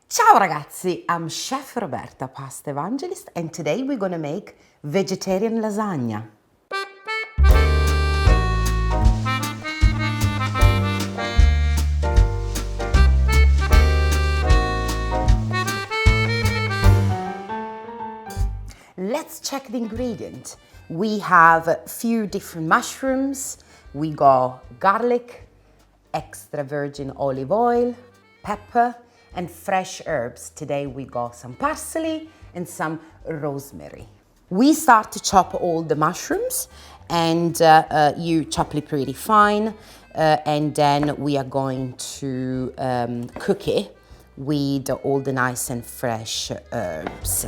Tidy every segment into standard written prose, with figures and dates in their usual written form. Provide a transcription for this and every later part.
Ciao ragazzi, I'm Chef Roberta, Pasta Evangelist, and today we're gonna make vegetarian lasagna. Let's check the ingredient. We have a few different mushrooms. We got garlic, extra virgin olive oil, pepper, and fresh herbs. Today we got some parsley and some rosemary. We start to chop all the mushrooms and you chop it pretty fine and then we are going to cook it with all the nice and fresh herbs.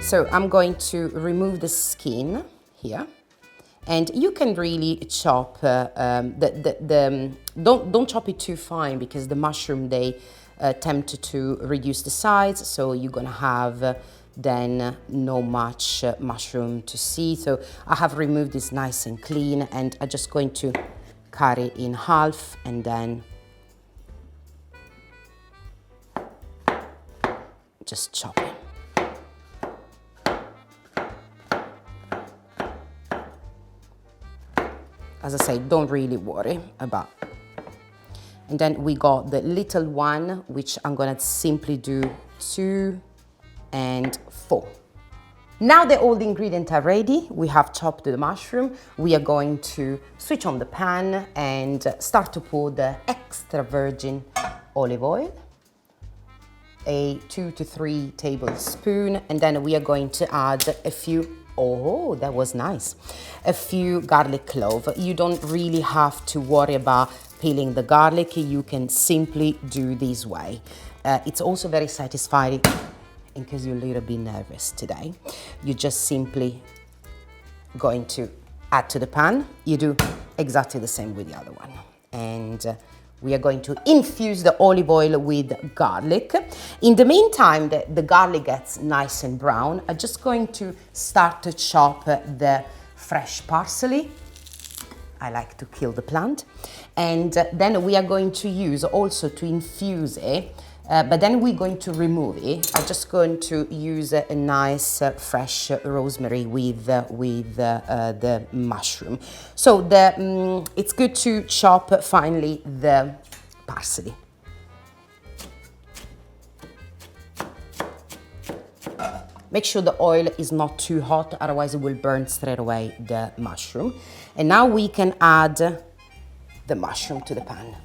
So I'm going to remove the skin here, and you can really chop don't chop it too fine because the mushroom they tend to reduce the size, so you're gonna have then no much mushroom to see. So I have removed this nice and clean, and I'm just going to cut it in half and then just chop it. As I say, don't really worry about. And then we got the little one, which I'm gonna simply do 2 and 4. Now that all the ingredients are ready, we have chopped the mushroom, we are going to switch on the pan and start to pour the extra virgin olive oil, a 2 to 3 tablespoons, and then we are going to add a few, oh, that was nice, a few garlic cloves. You don't really have to worry about peeling the garlic, you can simply do this way. It's also very satisfying in case you're a little bit nervous today. You're just simply going to add to the pan. You do exactly the same with the other one. And we are going to infuse the olive oil with garlic. In the meantime, the garlic gets nice and brown. I'm just going to start to chop the fresh parsley. I like to kill the plant. And then we are going to use also to infuse it, but then we're going to remove it. I'm just going to use a nice fresh rosemary with the mushroom. So it's good to chop finely the parsley. Make sure the oil is not too hot, otherwise it will burn straight away the mushroom. And now we can add the mushroom to the pan.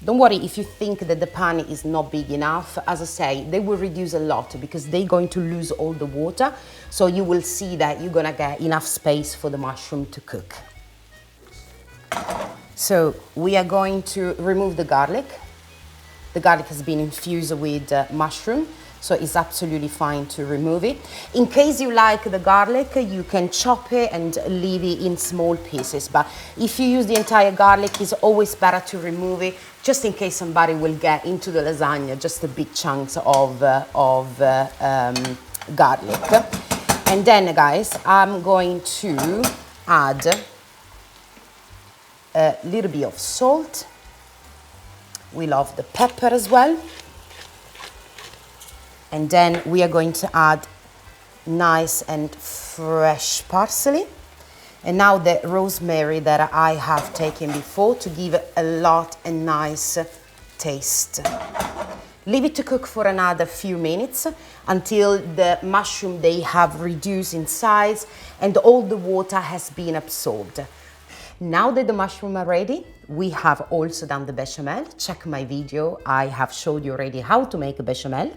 Don't worry if you think that the pan is not big enough. As I say, they will reduce a lot because they're going to lose all the water. So you will see that you're gonna get enough space for the mushroom to cook. So we are going to remove the garlic. The garlic has been infused with mushroom, so it's absolutely fine to remove it. In case you like the garlic, you can chop it and leave it in small pieces. But if you use the entire garlic, it's always better to remove it, just in case somebody will get into the lasagna, just a big chunks of garlic. And then, guys, I'm going to add a little bit of salt. We love the pepper as well. And then we are going to add nice and fresh parsley. And now the rosemary that I have taken before to give a lot and nice taste. Leave it to cook for another few minutes until the mushroom they have reduced in size and all the water has been absorbed. Now that the mushrooms are ready, we have also done the bechamel. Check my video, I have showed you already how to make a bechamel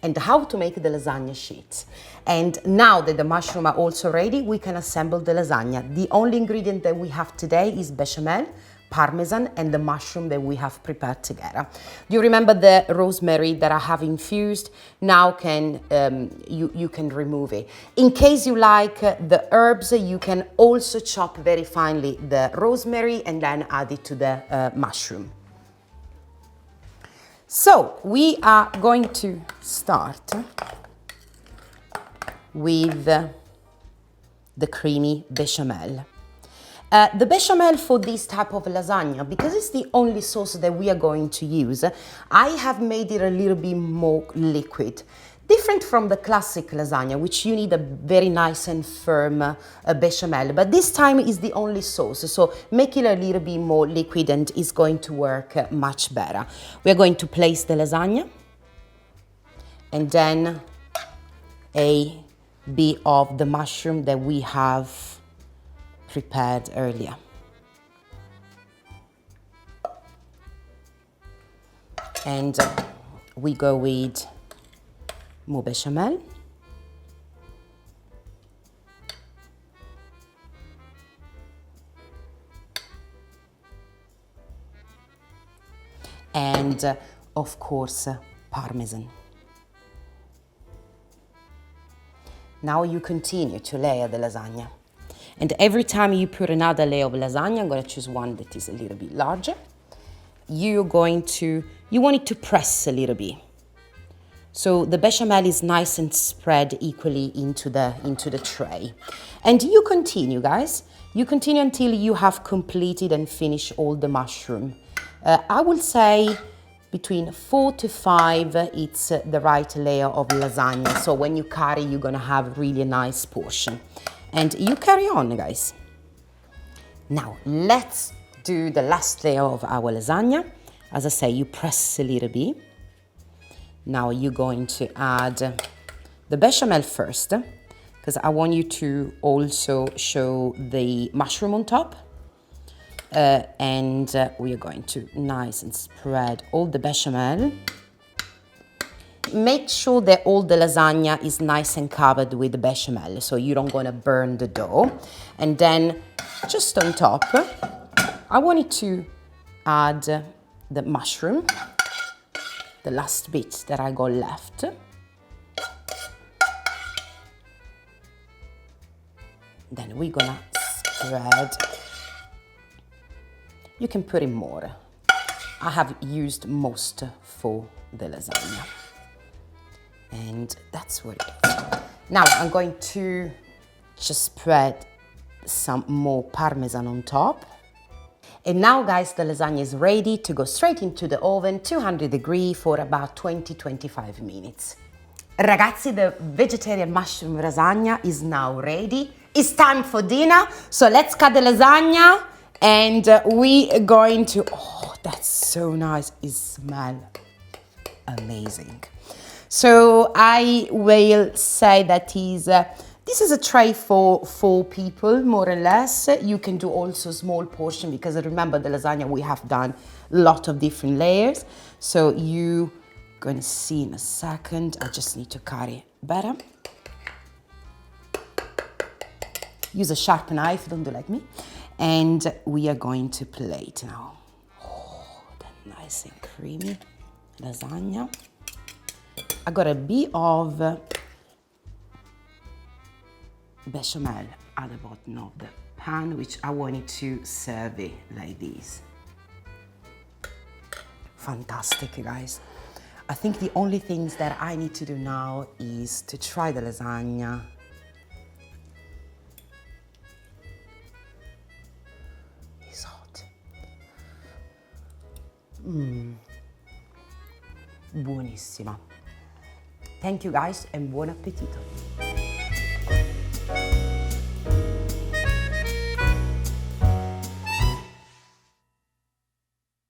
and how to make the lasagna sheets. And now that the mushrooms are also ready, we can assemble the lasagna. The only ingredient that we have today is bechamel, parmesan, and the mushroom that we have prepared together. Do you remember the rosemary that I have infused? Now you can remove it. In case you like the herbs, you can also chop very finely the rosemary and then add it to the mushroom. So we are going to start with the creamy bechamel. The bechamel for this type of lasagna, because it's the only sauce that we are going to use, I have made it a little bit more liquid. Different from the classic lasagna, which you need a very nice and firm bechamel, but this time is the only sauce, so make it a little bit more liquid and it's going to work much better. We are going to place the lasagna and then a bit of the mushroom that we have prepared earlier. And we go with more bechamel. And of course, parmesan. Now you continue to layer the lasagna. And every time you put another layer of lasagna, I'm going to choose one that is a little bit larger. You want it to press a little bit. So the bechamel is nice and spread equally into the tray. And you continue, guys. You continue until you have completed and finished all the mushroom. I will say between 4 to 5, it's the right layer of lasagna. So when you carry, you're going to have really a nice portion. And you carry on, guys. Now, let's do the last layer of our lasagna. As I say, you press a little bit. Now you're going to add the bechamel first, because I want you to also show the mushroom on top. And we are going to nice and spread all the bechamel. Make sure that all the lasagna is nice and covered with the bechamel, so you don't want to burn the dough. And then just on top, I wanted to add the mushroom, the last bit that I got left. Then we're gonna spread. You can put in more. I have used most for the lasagna. And that's what it is. Now I'm going to just spread some more parmesan on top. And now, guys, the lasagna is ready to go straight into the oven, 200 degrees for about 20-25 minutes. Ragazzi, the vegetarian mushroom lasagna is now ready. It's time for dinner, so let's cut the lasagna and we are going to, oh, that's so nice. It smells amazing. So I will say that this is a tray for 4 people, more or less. You can do also small portion because remember the lasagna we have done a lot of different layers. So you going to see in a second. I just need to cut it better. Use a sharp knife, don't do like me. And we are going to plate now. Oh, that nice and creamy lasagna. I got a bit of bechamel at the bottom of the pan, which I wanted to serve it like this. Fantastic, guys. I think the only things that I need to do now is to try the lasagna. It's hot. Buonissima. Thank you, guys, and buon appetito.